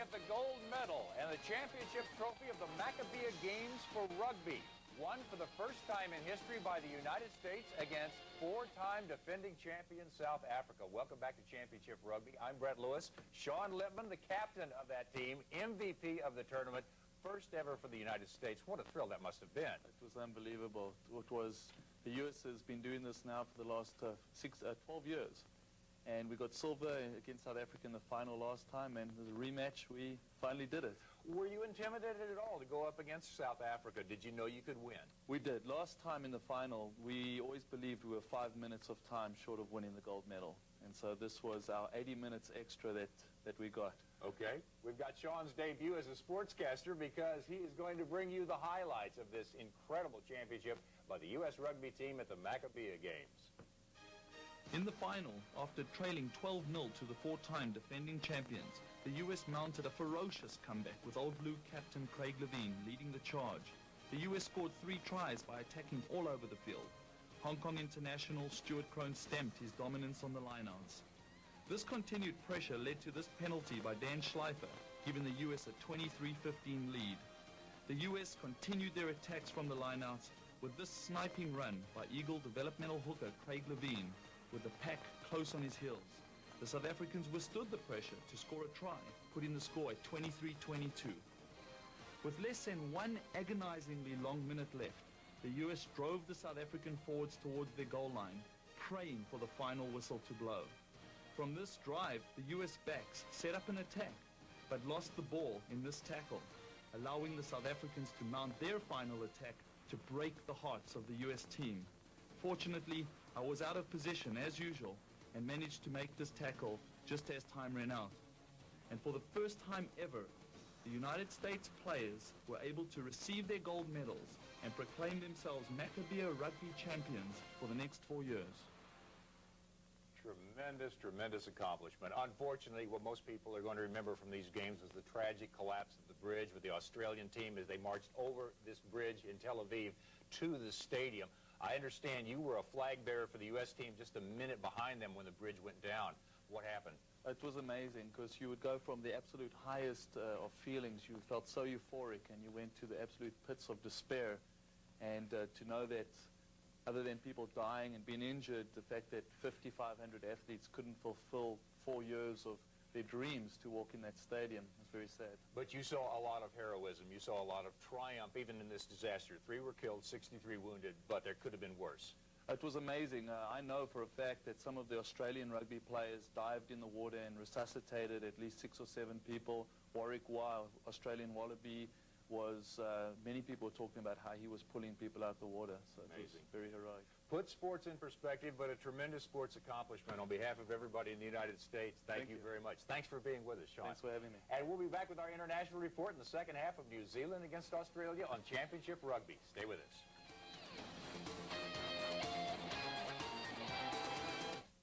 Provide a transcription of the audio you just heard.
at the gold medal and the championship trophy of the Maccabiah Games for rugby, won for the first time in history by the United States against four-time defending champion South Africa. Welcome back to Championship Rugby. I'm Brett Lewis. Shawn Lipman, the captain of that team, MVP of the tournament, first ever for the United States. What a thrill that must have been. It was unbelievable. The U.S. has been doing this now for the last 12 years. And we got silver against South Africa in the final last time, and the rematch, we finally did it. Were you intimidated at all to go up against South Africa? Did you know you could win? We did. Last time in the final, we always believed we were 5 minutes of time short of winning the gold medal. And so this was our 80 minutes extra that we got. Okay. We've got Shawn's debut as a sportscaster because he is going to bring you the highlights of this incredible championship by the U.S. rugby team at the Maccabiah Games. In the final, after trailing 12-0 to the four-time defending champions, the U.S. mounted a ferocious comeback with Old Blue captain Craig Levine leading the charge. The U.S. scored 3 tries by attacking all over the field. Hong Kong international Stuart Crone stamped his dominance on the lineouts. This continued pressure led to this penalty by Dan Schleifer, giving the U.S. a 23-15 lead. The U.S. continued their attacks from the lineouts with this sniping run by Eagle developmental hooker Craig Levine, with the pack close on his heels. The South Africans withstood the pressure to score a try, putting the score at 23-22. With less than 1 agonizingly long minute left, the US drove the South African forwards towards their goal line, praying for the final whistle to blow. From this drive, the US backs set up an attack, but lost the ball in this tackle, allowing the South Africans to mount their final attack to break the hearts of the US team. Fortunately, I was out of position as usual and managed to make this tackle just as time ran out. And for the first time ever, the United States players were able to receive their gold medals and proclaim themselves Maccabiah rugby champions for the next 4 years. Tremendous, tremendous accomplishment. Unfortunately, what most people are going to remember from these games was the tragic collapse of the bridge with the Australian team as they marched over this bridge in Tel Aviv to the stadium. I understand you were a flag bearer for the U.S. team just a minute behind them when the bridge went down. What happened? It was amazing because you would go from the absolute highest of feelings. You felt so euphoric, and you went to the absolute pits of despair. And to know that other than people dying and being injured, the fact that 5,500 athletes couldn't fulfill 4 years of their dreams to walk in that stadium was very sad. But you saw a lot of heroism. You saw a lot of triumph, even in this disaster. 3 were killed, 63 wounded, but there could have been worse. It was amazing. I know for a fact that some of the Australian rugby players dived in the water and resuscitated at least 6 or 7 people. Warwick Wa, Australian Wallaby, was, many people were talking about how he was pulling people out of the water. So it was very heroic. Put sports in perspective, but a tremendous sports accomplishment. On behalf of everybody in the United States, thank you very much. Thanks for being with us, Shawn. Thanks for having me. And we'll be back with our international report in the second half of New Zealand against Australia on Championship Rugby. Stay with us.